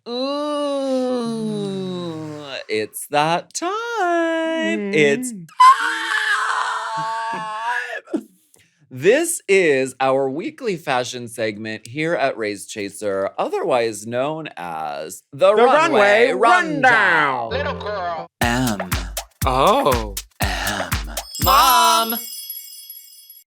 Ooh, it's that time. It's Mm. time. This is our weekly fashion segment here at Race Chaser, otherwise known as the Runway Rundown. Little girl. Oh. Mom!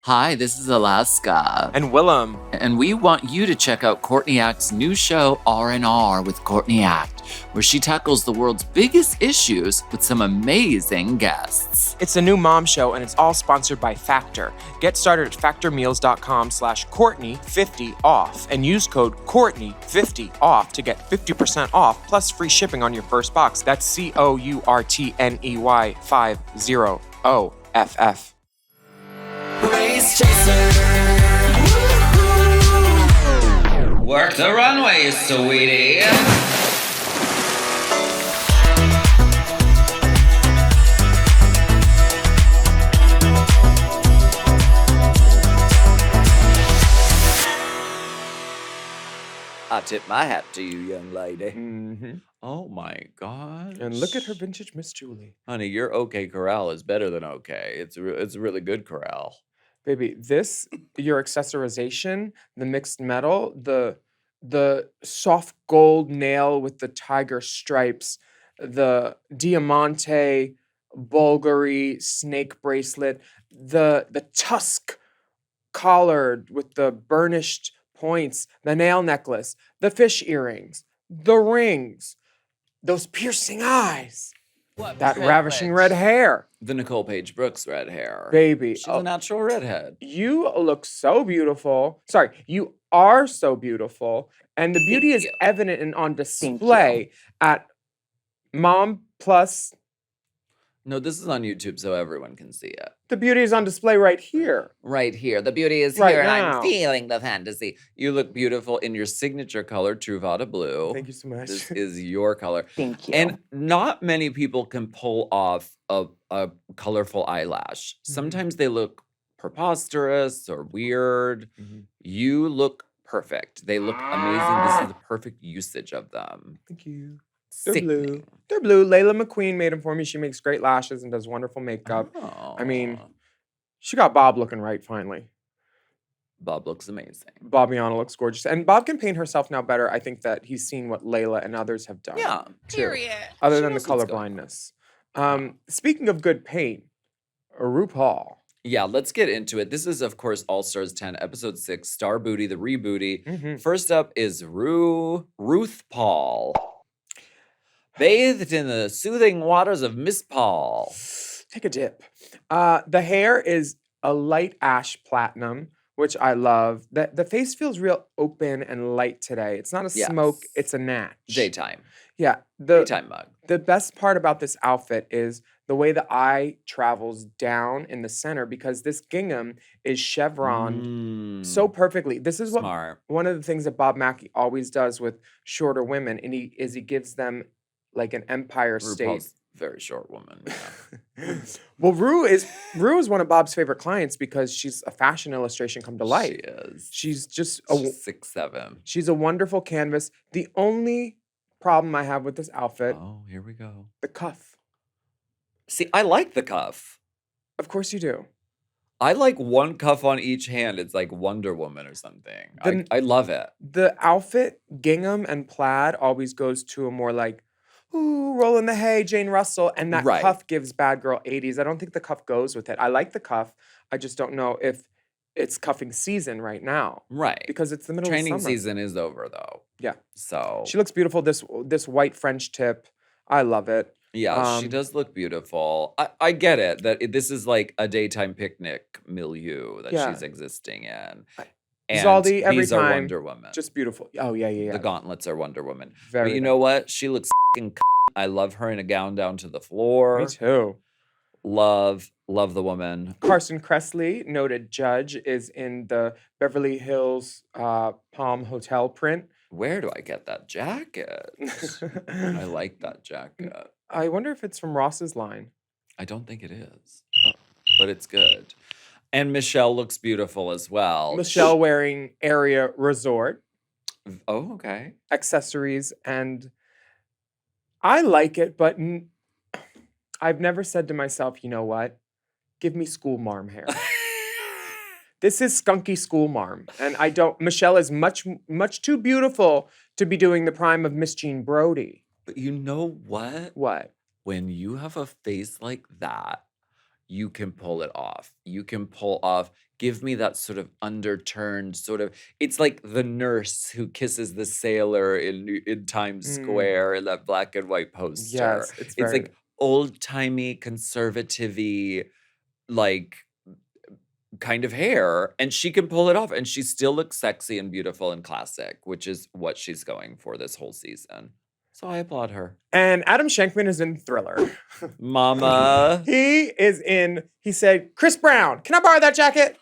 Hi, this is Alaska. And Willam. And we want you to check out Courtney Act's new show, R&R with Courtney Act, where she tackles the world's biggest issues with some amazing guests. It's a new mom show and it's all sponsored by Factor. Get started at factormeals.com/Courtney50off and use code Courtney50off to get 50% off plus free shipping on your first box. That's COURTNEY 50OFF. Race Chaser. Work the runway, sweetie. I tip my hat to you, young lady. Mm-hmm. Oh my gosh. And look at her vintage Miss Julie. Honey, your OK Corral is better than OK. It's a really good corral. Baby, your accessorization, the mixed metal, the soft gold nail with the tiger stripes, the diamante Bulgari snake bracelet, the tusk collar with the burnished points, the nail necklace, the fish earrings, the rings, those piercing eyes, that ravishing red hair. The Nicole Paige Brooks red hair. Baby. She's a natural redhead. You look so beautiful. Sorry, you are so beautiful. And the beauty is evident and on display at Mom Plus. No, this is on YouTube so everyone can see it. The beauty is on display right here. Right here. The beauty is Right here and now. I'm feeling the fantasy. You look beautiful in your signature color, Truvada Blue. Thank you so much. This is your color. Thank you. And not many people can pull off a colorful eyelash. Sometimes they look preposterous or weird. You look perfect. They look amazing. This is the perfect usage of them. Thank you. They're Sickening. blue. They're blue. Layla McQueen made them for me. She makes great lashes and does wonderful makeup. Oh. I mean, she got Bob looking right finally. Bob looks amazing. Bobbiana looks gorgeous. And Bob can paint herself now better. I think that he's seen what Layla and others have done. Yeah. too, Other She than the knows what's going colorblindness. Speaking of good paint, RuPaul. Yeah, let's get into it. This is, of course, All Stars 10, Episode 6, Star Booty, the Rebooty. Mhm. First up is Ruth Paul. Bathed in the soothing waters of Miss Paul. Take a dip. The hair is a light ash platinum, which I love. The face feels real open and light today. It's not a smoke, Yes. it's a natch. Daytime. Yeah. Daytime mug. The best part about this outfit is the way the eye travels down in the center because this gingham is chevroned so perfectly. This is what Smart. one of the things that Bob Mackie always does with shorter women, and he gives them like an empire state. RuPaul's very short woman. Yeah. Well, Rue is one of Bob's favorite clients because she's a fashion illustration come to life. She is. She's just She's 6'7". she's a wonderful canvas. The only problem I have with this outfit, Oh, here we go. the cuff. See, I like the cuff. Of course you do. I like one cuff on each hand. It's like Wonder Woman or something. The- I love it. The outfit, gingham and plaid, always goes to a more like, ooh, rolling the hay, Jane Russell. And that Right. cuff gives bad girl 80s. I don't think the cuff goes with it. I like the cuff. I just don't know if it's cuffing season right now. Right. Because it's the middle Training of summer. season is over, though. Yeah. So, She looks beautiful. This white French tip. I love it. yeah, she um, does look beautiful. I get it, that this is like a daytime picnic milieu that Yeah. she's existing in. I- And Zaldi, every these are time, Wonder Woman. Just beautiful. Oh, yeah. The gauntlets are Wonder Woman. Very But you nice. know what? She looks f***ing I love her in a gown down to the floor. Me too. Love the woman. Carson Kressley, noted judge, is in the Beverly Hills Palm Hotel print. Where do I get that jacket? I like that jacket. I wonder if it's from Ross's line. I don't think it is, but it's good. And Michelle looks beautiful as well. Michelle wearing Area Resort. Oh, okay. accessories, and I like it, but I've never said to myself, you know what? Give me school marm hair. This is skunky school marm, and I don't. Michelle is much too beautiful to be doing the prime of Miss Jean Brodie. But you know what? What? When you have a face like that, you can pull it off. You can pull off. Give me that sort of underturned sort of. It's like the nurse who kisses the sailor in Times Square in that black and white poster. Yes, it's like old timey, conservative-y, like kind of hair, and she can pull it off, and she still looks sexy and beautiful and classic, which is what she's going for this whole season. So I applaud her. And Adam Shankman is in Thriller. Mama. He said, Chris Brown, can I borrow that jacket?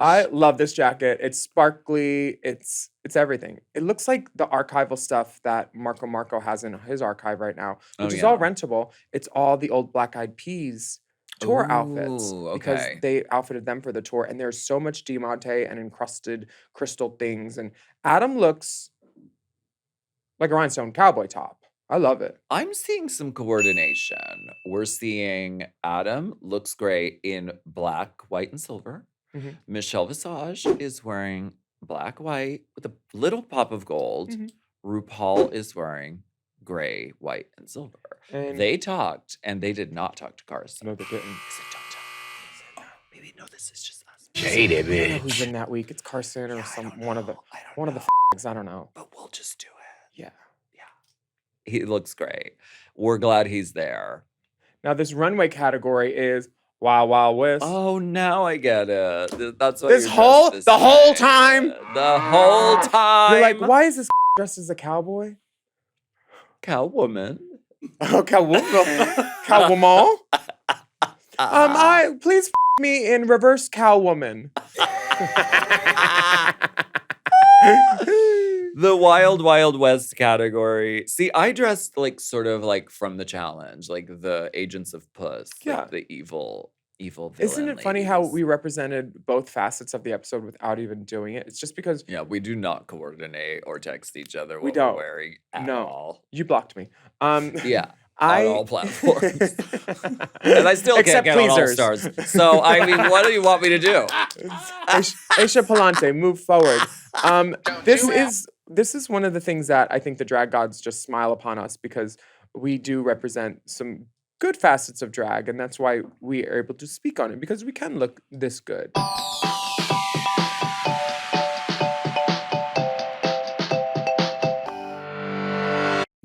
I love this jacket. It's sparkly. It's everything. It looks like the archival stuff that Marco has in his archive right now, which is all rentable. It's all the old Black Eyed Peas tour outfits because they outfitted them for the tour. And there's so much diamante and encrusted crystal things. And Adam looks like a rhinestone cowboy top. I love it. I'm seeing some coordination. We're seeing Adam looks great in black, white, and silver. Mm-hmm. Michelle Visage is wearing black, white with a little pop of gold. Mm-hmm. RuPaul is wearing gray, white, and silver. And they talked, and they did not talk to Carson. No, they didn't. They said, don't talk. Oh, maybe no, this is just us. Shady bitch. I don't know who's in that week. It's Carson or one of the I don't know. But we'll just do it. Yeah. He looks great. We're glad he's there. Now, this runway category is Wild Wild West. Oh, now I get it. That's what the whole time. The whole time. You're like, why is this dressed as a cowboy? Cowwoman. Oh, cowwoman. Cowwoman. Please me in reverse cowwoman. The Wild Wild West category. See, I dressed like sort of like from the challenge, like the Agents of Puss, like the evil villain. Isn't it funny how we represented both facets of the episode without even doing it? It's just because we do not coordinate or text each other what we're wearing at all. You blocked me. Yeah. On all platforms. And I still can't get on All Stars. So, I mean, what do you want me to do? Aisha Palante, move forward. This is one of the things that I think the drag gods just smile upon us because we do represent some good facets of drag, and that's why we are able to speak on it, because we can look this good.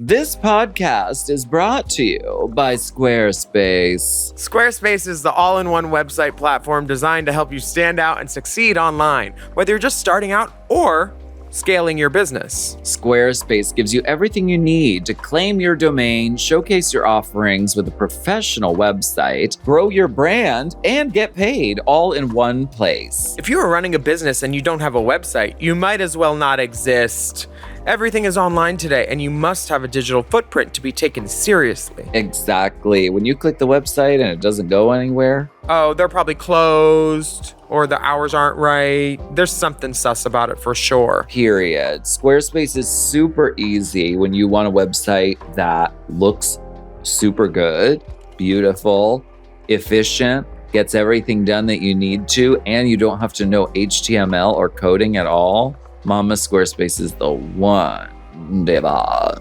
This podcast is brought to you by Squarespace. Squarespace is the all-in-one website platform designed to help you stand out and succeed online, whether you're just starting out or scaling your business. Squarespace gives you everything you need to claim your domain, showcase your offerings with a professional website, grow your brand, and get paid all in one place. If you are running a business and you don't have a website, you might as well not exist. Everything is online today, and you must have a digital footprint to be taken seriously. Exactly. When you click the website and it doesn't go anywhere, oh, they're probably closed, or the hours aren't right. There's something sus about it for sure. Period. Squarespace is super easy when you want a website that looks super good, beautiful, efficient, gets everything done that you need to, and you don't have to know HTML or coding at all. Mama, Squarespace is the one.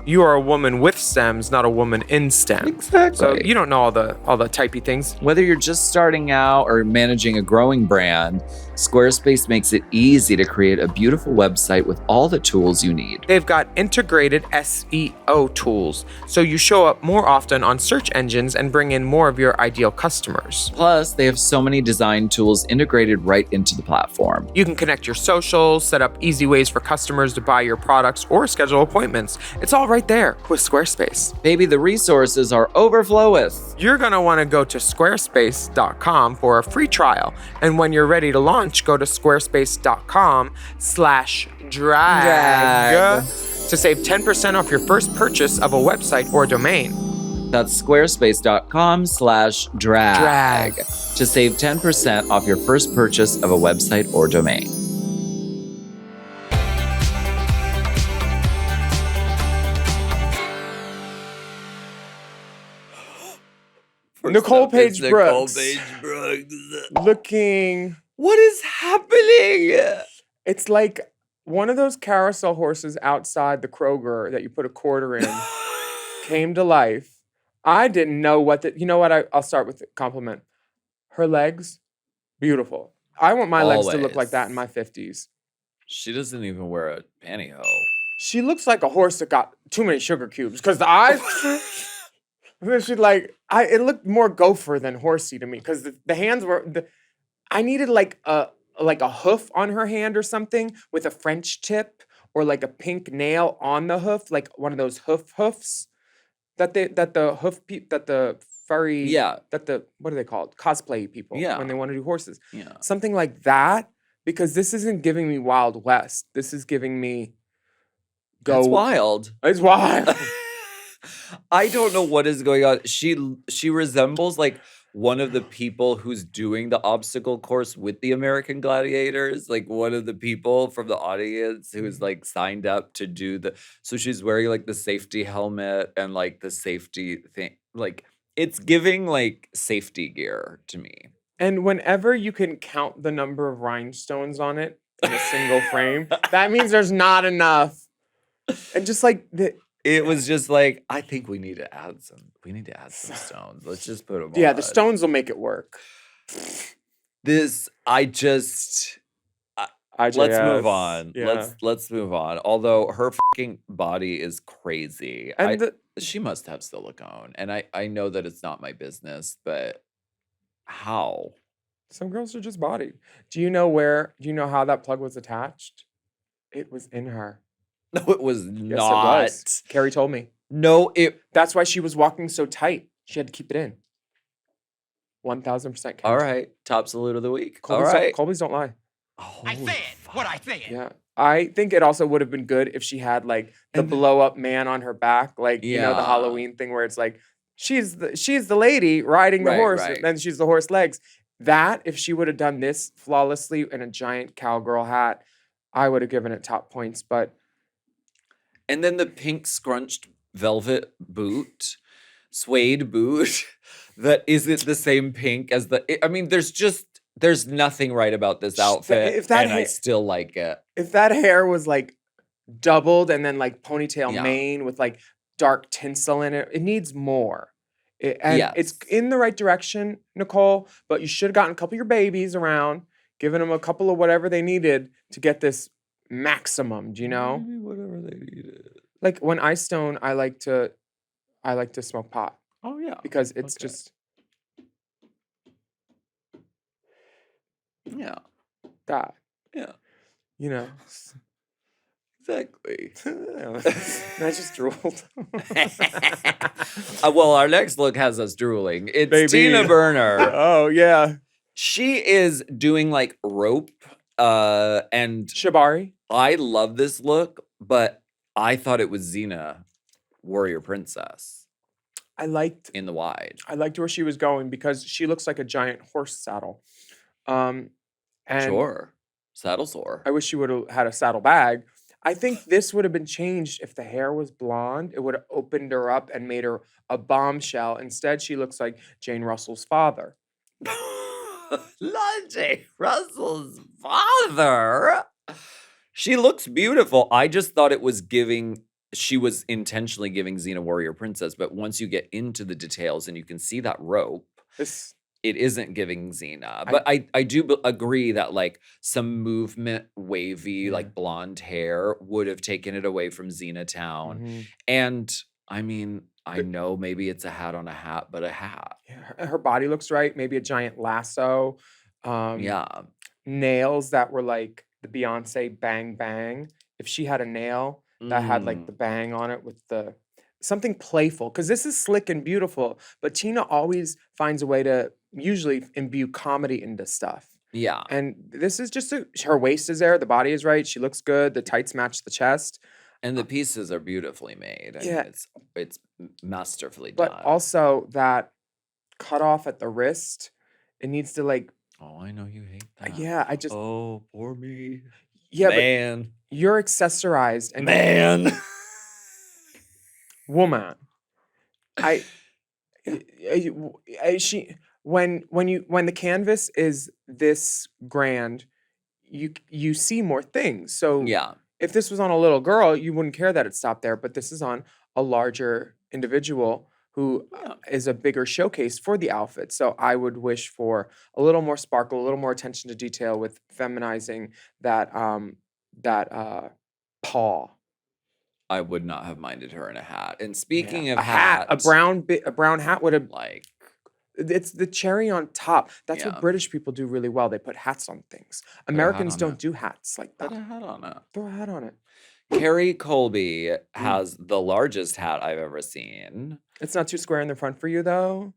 You are a woman with stems, not a woman in STEM. Exactly. So you don't know all the typey things. Whether you're just starting out or managing a growing brand, Squarespace makes it easy to create a beautiful website with all the tools you need. They've got integrated SEO tools, so you show up more often on search engines and bring in more of your ideal customers. Plus, they have so many design tools integrated right into the platform. You can connect your socials, set up easy ways for customers to buy your products or schedule appointments. It's all right there with Squarespace. Baby, the resources are overfloweth. You're going to want to go to squarespace.com for a free trial. And when you're ready to launch, go to squarespace.com/drag to save 10% off your first purchase of a website or domain. That's squarespace.com/drag to save 10% off your first purchase of a website or domain. First Nicole up is Paige Nicole Brooks. Paige Brooks. Looking, What is happening? it's like one of those carousel horses outside the Kroger that you put a quarter in came to life. I didn't know you know what? I'll start with a compliment. Her legs, beautiful. I want my legs to look like that in my 50s. She doesn't even wear a pantyhose. She looks like a horse that got too many sugar cubes because the eyes. She it looked more gopher than horsey to me because the hands were. I needed like a hoof on her hand or something with a French tip or like a pink nail on the hoof, like one of those hoofs that the furry Yeah. what are they called? Cosplay people Yeah. when they want to do horses. Yeah. Something like that, because this isn't giving me Wild West. This is giving me It's wild. It's wild. I don't know what is going on. She resembles like one of the people who's doing the obstacle course with the American Gladiators, like one of the people from the audience who's like signed up to do so she's wearing like the safety helmet and like the safety thing. Like it's giving like safety gear to me. And whenever you can count the number of rhinestones on it in a single frame, that means there's not enough. And just like it was just like, I think we need to add some stones. Let's just put them on. Yeah, the stones will make it work. Let's move on. Yeah. Let's move on. Although her fucking body is crazy. And she must have silicone. And I know that it's not my business, but how? Some girls are just bodied. Do you know how that plug was attached? It was in her. No, it was Yes, not. it was. Kerri told me. No, That's why she was walking so tight. She had to keep it in. 1,000%. All right. Top salute of the week. Colby's all right. Colby's don't lie. I say it. What I say it. Yeah. I think it also would have been good if she had like the blow up man on her back, like you know the Yeah. Halloween thing where it's like she's the lady riding the Right, horse, right. and then she's the horse legs. That if she would have done this flawlessly in a giant cowgirl hat, I would have given it top points. But And then the pink scrunched velvet boot, suede boot, that isn't the same pink as I mean, there's nothing right about this outfit, I still like it. if that hair was like doubled and then like ponytail Yeah. mane with like dark tinsel in it, it needs more. It's Yes. in the right direction, Nicole, but you should have gotten a couple of your babies around, given them a couple of whatever they needed to get this maximum, do you know? Maybe whatever they needed. Like when I stone, I like to smoke pot Oh yeah. because it's Okay. just Yeah. that, Yeah. you know. Exactly. And I just drooled. Well, our next look has us drooling. It's Baby. Tina Burner. Oh yeah. She is doing like rope, and Shibari. I love this look, but I thought it was Xena, Warrior Princess, I liked in the wide. where she was going because she looks like a giant horse saddle. And Sure. Saddle sore. I wish she would have had a saddle bag. I think this would have been changed if the hair was blonde. It would have opened her up and made her a bombshell. Instead, she looks like Jane Russell's father. Jane Russell's father. She looks beautiful. I just thought she was intentionally giving Xena Warrior Princess, but once you get into the details and you can see that rope, This it isn't giving Xena. But I do agree that like some movement, wavy, like blonde hair would have taken it away from Xena Town. Mhm. And I mean, I know maybe it's a hat on a hat, but a hat. Yeah, her body looks right. Maybe a giant lasso. Yeah. Nails that were like the Beyonce bang bang. If she had a nail that had like the bang on it with the something playful, because this is slick and beautiful, but Tina always finds a way to usually imbue comedy into stuff. Yeah. And this is just her waist is there, the body is right, she looks good, the tights match the chest. And the pieces are beautifully made. I Yeah. mean, it's masterfully But done. also that cut off at the wrist, it needs to like, Oh, I know you hate that. yeah, I just, Oh, poor me. yeah, Man. but you're accessorized and Man. woman. She when the canvas is this grand, you see more things. So Yeah. if this was on a little girl, you wouldn't care that it stopped there. But this is on a larger individual who Yeah. is a bigger showcase for the outfit. So I would wish for a little more sparkle, a little more attention to detail with feminizing that paw. I would not have minded her in a hat. And Yeah. speaking of A hat, a brown hat would have. like, It's the cherry on top. That's Yeah. what British people do really well. They put hats on things. hat Americans on don't it. do hats like put that. a hat on it. Throw a hat on it. Kerri Colby has the largest hat I've ever seen. It's not too square in the front for you, though.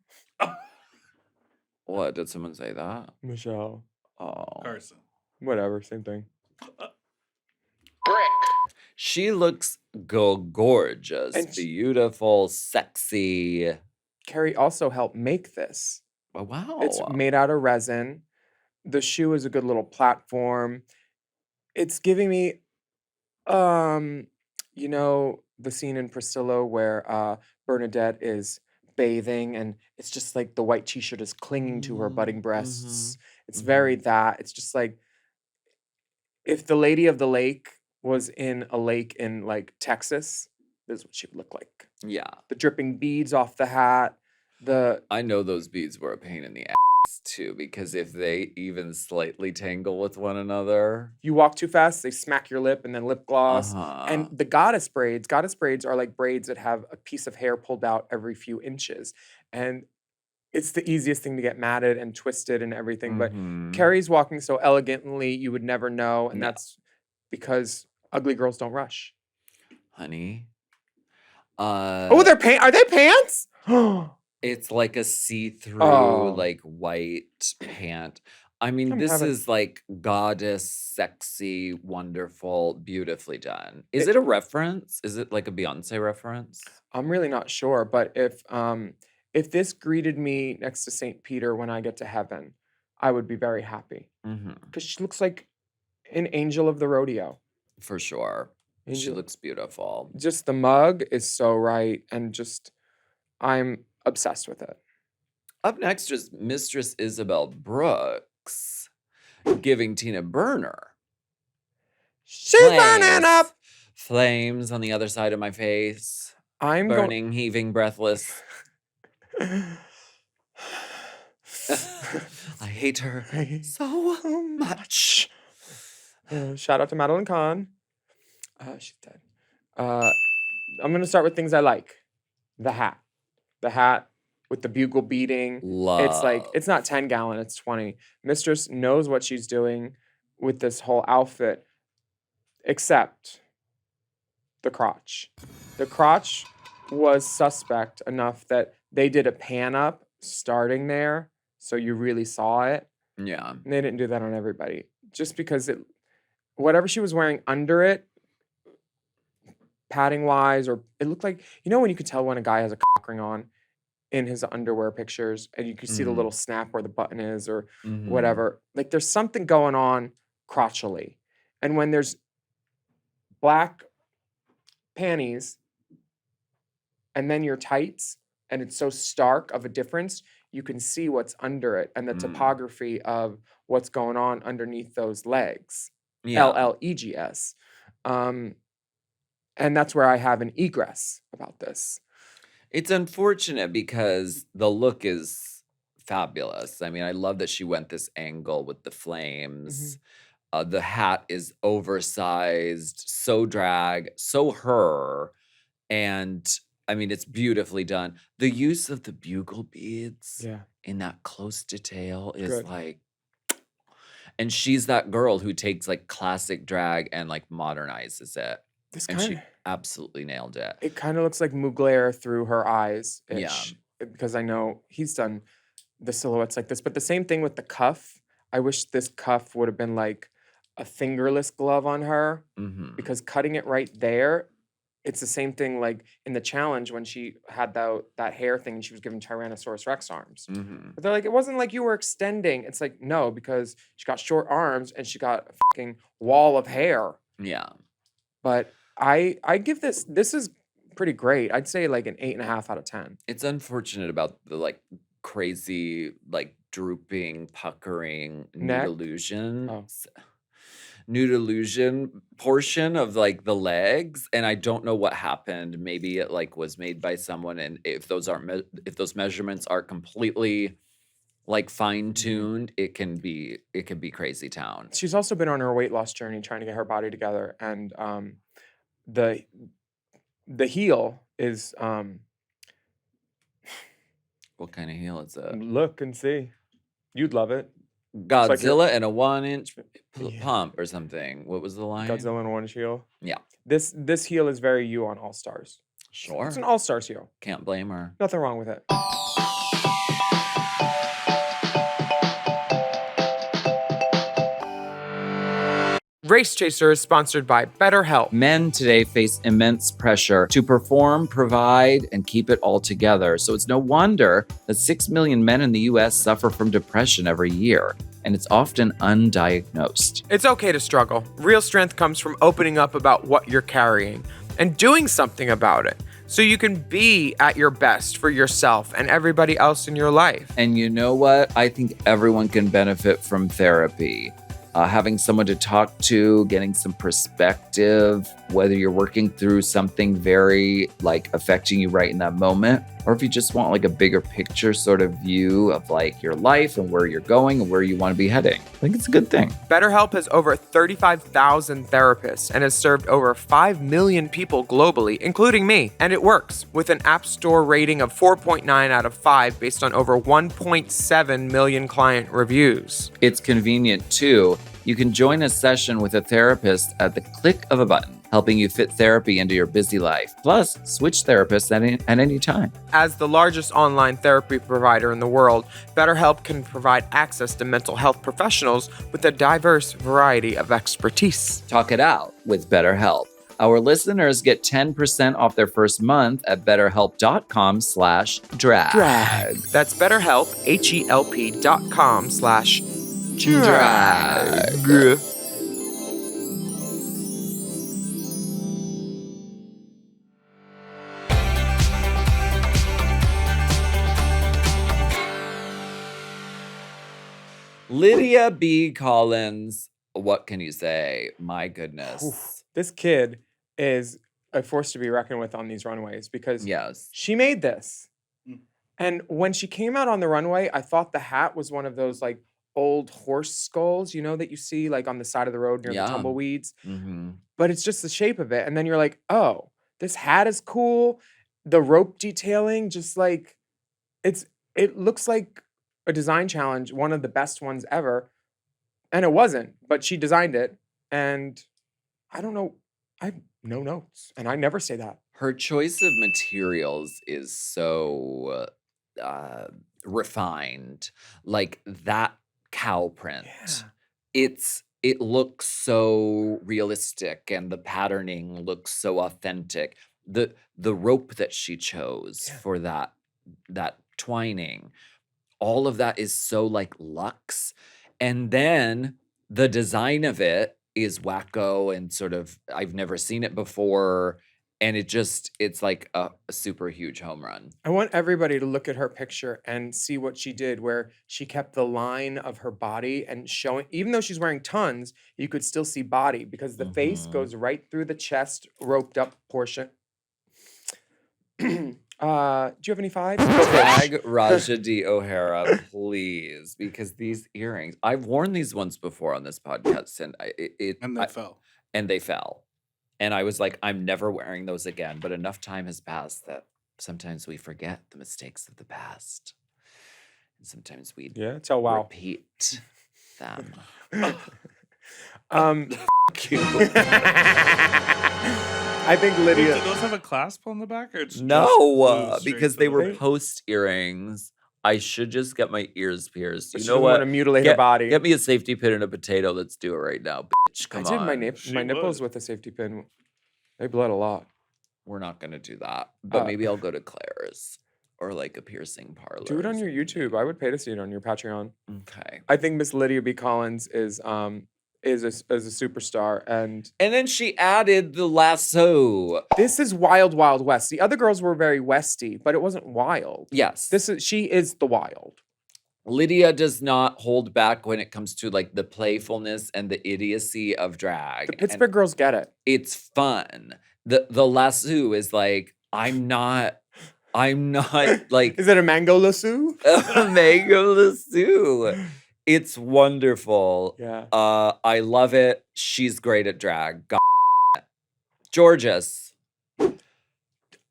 What? Did someone say that? Michelle. Oh. Carson. Whatever, same thing. She looks gorgeous, And beautiful, sexy. Kerri also helped make this. Oh, wow. It's made out of resin. The shoe is a good little platform. It's giving me, you know, the scene in Priscilla where Bernadette is bathing and it's just like the white t-shirt is clinging to her budding breasts. It's very that. It's just like if the Lady of the Lake was in a lake in like Texas, this is what she would look like. Yeah. The dripping beads off the hat. I know those beads were a pain in the ass too, because if they even slightly tangle with one another. You walk too fast, they smack your lip, and then lip gloss. Uh-huh. And the goddess braids are like braids that have a piece of hair pulled out every few inches. And it's the easiest thing to get matted and twisted and everything. But Kerri's walking so elegantly, you would never know. And that's because ugly girls don't rush. Honey. Oh, are they pants? It's like a see-through, like white pant. I mean, this is like goddess, sexy, wonderful, beautifully done. Is it a reference? Is it like a Beyonce reference? I'm really not sure, but if this greeted me next to St. Peter when I get to heaven, I would be very happy. Because she looks like an angel of the rodeo. For sure. She Angel. looks beautiful. Just the mug is so right, and just I'm obsessed with it. Up next is Mistress Isabelle Brooks giving Tina Burner. She's burning up. Flames on the other side of my face. I'm burning, heaving, breathless. I hate her so much. Shout out to Madeline Kahn. She's dead. I'm gonna start with things I like. The hat. The hat with the bugle beating. Love. It's like, it's not 10 gallon, it's 20. Mistress knows what she's doing with this whole outfit, except the crotch. The crotch was suspect enough that they did a pan up starting there, so you really saw it. Yeah. And they didn't do that on everybody. Just because whatever she was wearing under it, padding wise, or it looked like, you know when you could tell when a guy has a cock ring on in his underwear pictures and you can see the little snap where the button is or whatever. Like there's something going on crotchally. And when there's black panties and then your tights and it's so stark of a difference, you can see what's under it and the topography of what's going on underneath those legs. Yeah. LLEGS. And that's where I have an egress about this. It's unfortunate because the look is fabulous. I mean, I love that she went this angle with the flames. The hat is oversized, so drag, so her. And I mean, it's beautifully done. The use of the bugle beads in that close detail is like, and she's that girl who takes like classic drag and like modernizes it. She absolutely nailed it. It kind of looks like Mugler through her eyes. Yeah. Because I know he's done the silhouettes like this. But the same thing with the cuff. I wish this cuff would have been like a fingerless glove on her. Because cutting it right there, it's the same thing like in the challenge when she had that hair thing and she was given Tyrannosaurus Rex arms. But they're like, it wasn't like you were extending. It's like, no, because she got short arms and she got a fucking wall of hair. Yeah. But I give this is pretty great. I'd say like an 8.5 out of 10. It's unfortunate about the like crazy, like drooping, puckering nude Neck? illusion. Oh. Nude illusion portion of like the legs, and I don't know what happened. Maybe it like was made by someone, and if those aren't if those measurements are completely like fine-tuned, it can be crazy town. She's also been on her weight loss journey trying to get her body together, and the heel is What kind of heel is it? look and see. You'd love it. Godzilla and a 1-inch Yeah. pump or something. What was the line? Godzilla in one heel. Yeah. This heel is very you on All Stars. Sure. It's an All Stars heel. Can't blame her. Nothing wrong with it. Race Chaser is sponsored by BetterHelp. Men today face immense pressure to perform, provide, and keep it all together. So it's no wonder that 6 million men in the US suffer from depression every year, and it's often undiagnosed. It's okay to struggle. Real strength comes from opening up about what you're carrying and doing something about it so you can be at your best for yourself and everybody else in your life. And you know what? I think everyone can benefit from therapy. Having someone to talk to, getting some perspective, whether you're working through something very like affecting you right in that moment, or if you just want like a bigger picture sort of view of like your life and where you're going and where you want to be heading. I think it's a good thing. BetterHelp has over 35,000 therapists and has served over 5 million people globally, including me. And it works with an App Store rating of 4.9 out of 5 based on over 1.7 million client reviews. It's convenient too. You can join a session with a therapist at the click of a button, helping you fit therapy into your busy life. Plus, switch therapists at any time. As the largest online therapy provider in the world, BetterHelp can provide access to mental health professionals with a diverse variety of expertise. Talk it out with BetterHelp. Our listeners get 10% off their first month at betterhelp.com/drag. That's BetterHelp, HELP.com/drag. Lydia B Kollins, what can you say? My goodness. Oof. This kid is a force to be reckoned with on these runways because Yes. she made this. And when she came out on the runway, I thought the hat was one of those like old horse skulls, you know, that you see like on the side of the road near Yeah. the tumbleweeds. Mm-hmm. But it's just the shape of it. And then you're like, oh, this hat is cool. The rope detailing, just like it looks like a design challenge, one of the best ones ever. And it wasn't, but she designed it. And I don't know, I have no notes. And I never say that. Her choice of materials is so refined. Like that cow print. Yeah. It looks so realistic, and the patterning looks so authentic. The rope that she chose for that twining, all of that is so like luxe. And then the design of it is wacko and sort of, I've never seen it before. And it's like a super huge home run. I want everybody to look at her picture and see what she did, where she kept the line of her body and showing, even though she's wearing tons, you could still see body because the face goes right through the chest, roped up portion. Do you have any fives? Tag Raja D. O'Hara, please, because these earrings, I've worn these once before on this podcast, and they fell. And I was like, I'm never wearing those again. But enough time has passed that sometimes we forget the mistakes of the past. And sometimes we repeat them. I think Lydia. Do those have a clasp on the back? Or it's No, just because straight they to the were back? post earrings. I should just get my ears pierced. You She know didn't what? want to mutilate her body. Get me a safety pin and a potato. Let's do it right now, bitch. Come I did on. my nipples with a safety pin. They bled a lot. We're not gonna do that. But maybe I'll go to Claire's or like a piercing parlor. Do it or on your YouTube. I would pay to see it on your Patreon. Okay. I think Miss Lydia B Kollins is is a superstar, and And then she added the lasso. this is Wild Wild West. The other girls were very Westy, but it wasn't wild. Yes. She is the wild. Lydia does not hold back when it comes to like the playfulness and the idiocy of drag. The and Pittsburgh girls get it. it's fun. The lasso is like, I'm not like Is it a mango lasso? a mango lasso. It's wonderful. Yeah. I love it. She's great at drag. Jorgeous.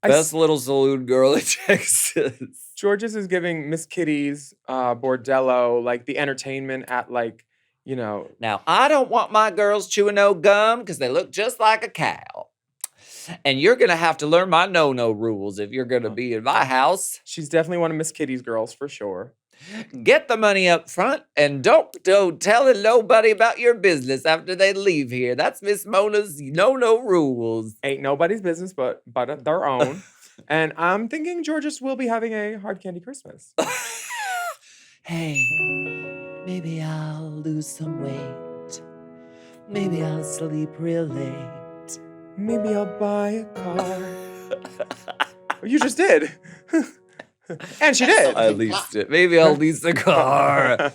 Best little saloon girl in Texas. Jorgeous is giving Miss Kitty's bordello like the entertainment at like, you know. Now, I don't want my girls chewing no gum because they look just like a cow. And you're going to have to learn my no-no rules if you're going to be in my house. She's definitely one of Miss Kitty's girls for sure. Get the money up front and don't tell nobody about your business after they leave here. That's Miss Mona's no-no rules. Ain't nobody's business but their own. And I'm thinking Jorgeous will be having a hard candy Christmas. Hey, maybe I'll lose some weight. Maybe I'll sleep real late. Maybe I'll buy a car. You just did. And she did. I leased it. Maybe I'll lease a car.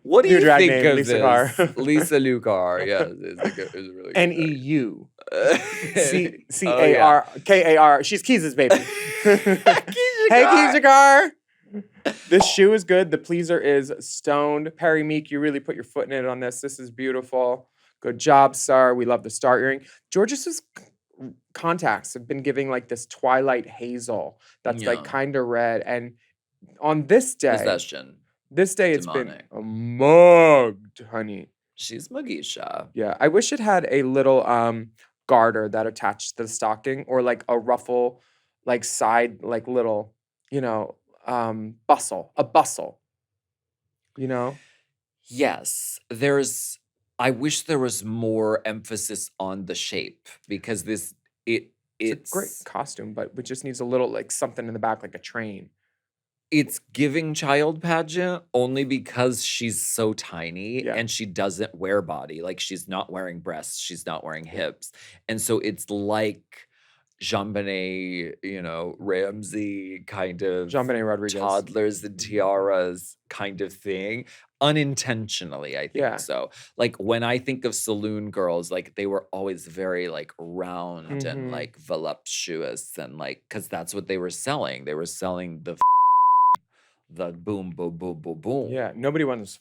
What do New you drag think name, of Lisa this? Carr. Lisa Lucar. Yeah, it's a really good NEU. drag. C-A-R-K-A-R. She's Keys' baby. Hey, Keys' car. This shoe is good. The pleaser is stoned. Perry Meek, you really put your foot in it on this. This is beautiful. Good job, sir. We love the star earring. George's contacts have been giving like this twilight hazel that's like kind of red. And on this day, Possession. this day it's Demonic. been mugged, honey. She's Magisha. Yeah, I wish it had a little garter that attached to the stocking or like a ruffle, like side, like little, you know, bustle, a bustle, you know? Yes, I wish there was more emphasis on the shape because it's It's a great costume, but it just needs a little like something in the back, like a train. It's giving child pageant only because she's so tiny and she doesn't wear body. Like she's not wearing breasts, she's not wearing hips. And so it's like JonBenet, Ramsey kind of JonBenet Rodriguez. toddlers and tiaras kind of thing. Unintentionally, I think so. Like when I think of saloon girls, like they were always very like round and like voluptuous and like, cause that's what they were selling. They were selling the boom, boom, boom, boom, boom. Yeah, nobody wants to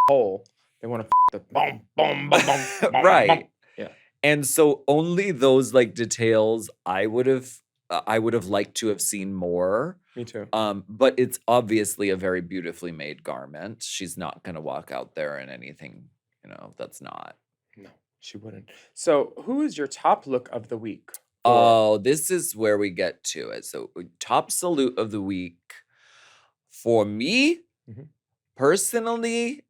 hole. They want to the boom, boom, boom, boom, boom. Right. Boom. Yeah. And so only those like details I would have liked to have seen more. Me too. But it's obviously a very beautifully made garment. She's not gonna walk out there in anything, that's not. No, she wouldn't. So who is your top look of the week? Oh, this is where we get to it. So top salute of the week for me personally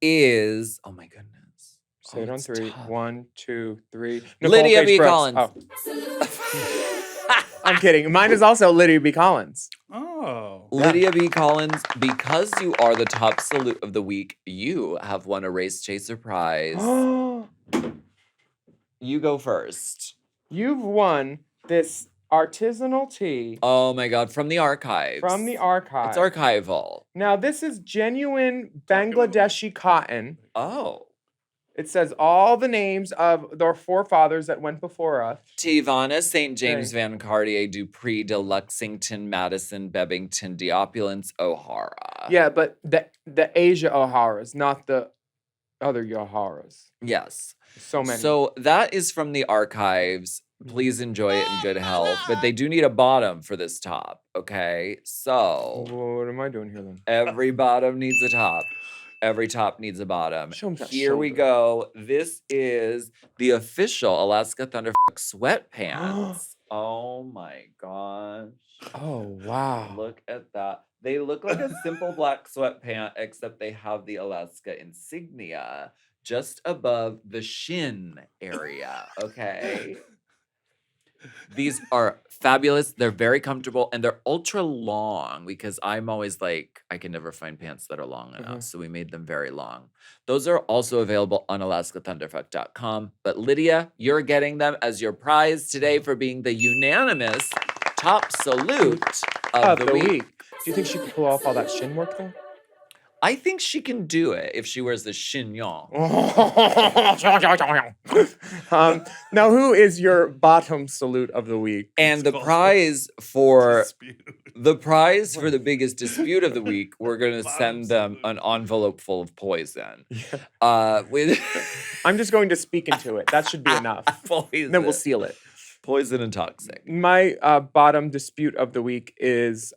is, oh my goodness. Say it on it's three. tough. 1, 2, 3. Lydia Paige B Brooks. Kollins. Oh. I'm kidding. Mine is also Lydia B Kollins. Oh. Lydia B Kollins, because you are the top salute of the week, you have won a Race Chaser prize. You go first. You've won this artisanal tee. Oh my God, from the archives. From the archive. It's archival. Now, this is genuine Bangladeshi cotton. Oh. It says all the names of their forefathers that went before us. Tivana, St. James, Van Cartier, Dupree, De Luxington, Madison, Bebington, Deopulence, O'Hara. Yeah, but the Asia O'Haras, not the other O'Haras. Yes. So many. So that is from the archives. Please enjoy it in good health. But they do need a bottom for this top, okay? So What am I doing here then? every bottom needs a top. Every top needs a bottom. Show 'em that Here we shoulder. go. This is the official Alaska Thunderfuck sweatpants. Oh my gosh. Oh, wow. Look at that. They look like a simple black sweatpant, except they have the Alaska insignia just above the shin area, okay? These are fabulous. They're very comfortable and they're ultra long because I'm always like, I can never find pants that are long enough. So we made them very long. Those are also available on alaskathunderfuck.com. But Lydia, you're getting them as your prize today for being the unanimous top salute of the week. Do you think she could pull off all that shin work though? I think she can do it if she wears the chignon. Now, who is your bottom salute of the week? And the prize for the biggest dispute of the week, we're gonna send them an envelope full of poison. With I'm just going to speak into it. That should be enough. poison. Then we'll seal it. Poison and toxic. My bottom dispute of the week is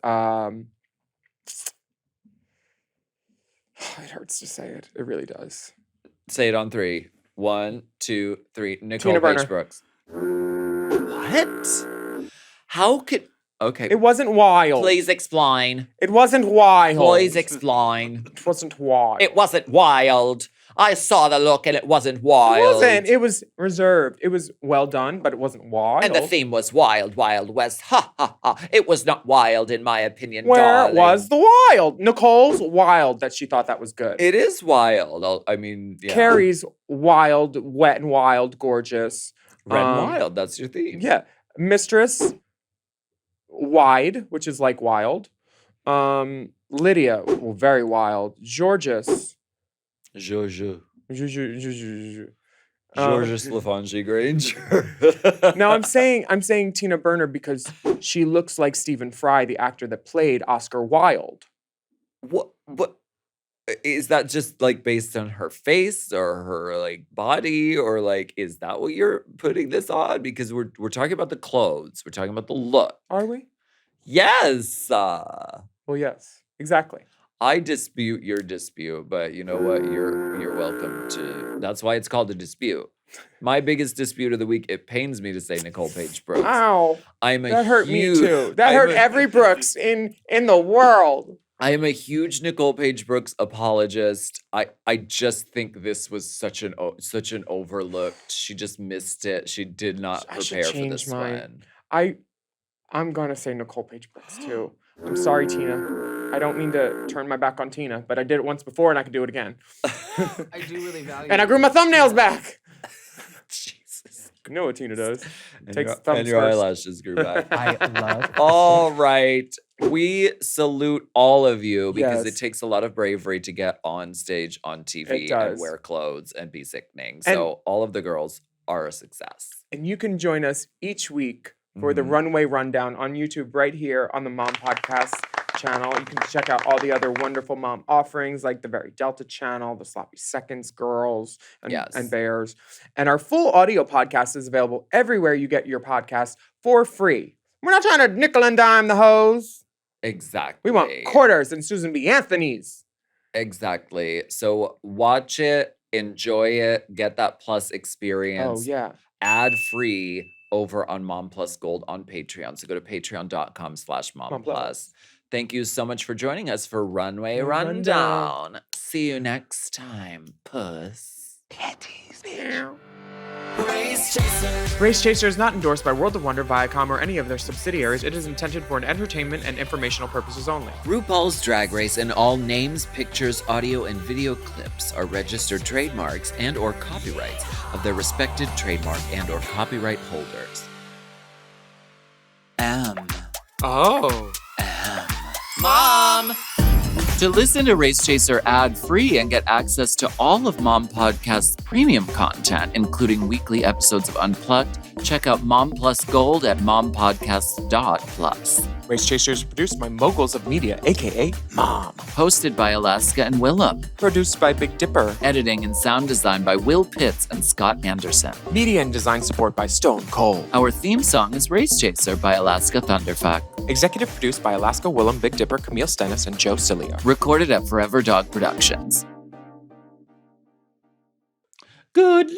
it hurts to say it. It really does. Say it on 3. 1, 2, 3. Nicole Tina Burner. Paige Brooks. What? How could? Okay. It wasn't wild. Please explain. It wasn't wild. Please explain. It wasn't wild. It wasn't wild. I saw the look and it wasn't wild. It wasn't. It was reserved. It was well done, but it wasn't wild. And the theme was Wild, Wild West. Ha, ha, ha. It was not wild, in my opinion, Where darling. was the wild? Nicole's wild that she thought that was good. It is wild. I mean, yeah. Kerri's wild, wet and wild, gorgeous. Red and Wild, that's your theme. Yeah. Mistress, wide, which is like wild. Lydia, well, very wild. Jorgeous. Jorgeous. Jorgeous Lafonge Granger. Now I'm saying Tina Burner because she looks like Stephen Fry, the actor that played Oscar Wilde. What is that just like based on her face or her like body or like is that what you're putting this on? Because we're talking about the clothes, we're talking about the look. Are we? Yes. Well, yes, exactly. I dispute your dispute, but you know what? You're welcome to. That's why it's called a dispute. My biggest dispute of the week. It pains me to say Nicole Paige Brooks. Ow! That hurt me too. That hurt every Brooks in the world. I am a huge Nicole Paige Brooks apologist. I just think this was such an overlooked. She just missed it. She did not prepare for this one. I'm gonna say Nicole Paige Brooks too. I'm sorry, Tina. I don't mean to turn my back on Tina, but I did it once before and I could do it again. I do really value. And I grew my thumbnails back. Jesus. You know what Tina does. And your eyelashes grew back. I love. All right. We salute all of you because Yes. it takes a lot of bravery to get on stage on TV It does. and wear clothes and be sickening. So all of the girls are a success. And you can join us each week for the Mhm. Runway Rundown on YouTube right here on the Mom Podcast channel. You can check out all the other wonderful mom offerings like the Very Delta channel, the Sloppy Seconds Girls, and Bears. And our full audio podcast is available everywhere you get your podcasts for free. We're not trying to nickel and dime the hoes. Exactly. We want quarters and Susan B. Anthony's. Exactly. So watch it, enjoy it, get that plus experience. Oh, yeah. Ad free over on Mom Plus Gold on Patreon. So go to patreon.com/Mom Plus. Thank you so much for joining us for Runway Rundown. See you next time, puss. Race Chaser is not endorsed by World of Wonder, Viacom, or any of their subsidiaries. It is intended for entertainment and informational purposes only. RuPaul's Drag Race and all names, pictures, audio, and video clips are registered trademarks and or copyrights of their respected trademark and or copyright holders. Oh. Mom! To listen to Race Chaser ad-free and get access to all of Mom Podcast's premium content, including weekly episodes of Unplugged, check out Mom Plus Gold at mompodcast.plus. Race Chaser is produced by Moguls of Media, aka Mom. Hosted by Alaska and Willam. Produced by Big Dipper. Editing and sound design by Will Pitts and Scott Anderson. Media and design support by Stone Cold. Our theme song is Race Chaser by Alaska Thunderfuck. Executive produced by Alaska, Willam, Big Dipper, Camille Stennis, and Joe Cilia. Recorded at Forever Dog Productions. Good luck!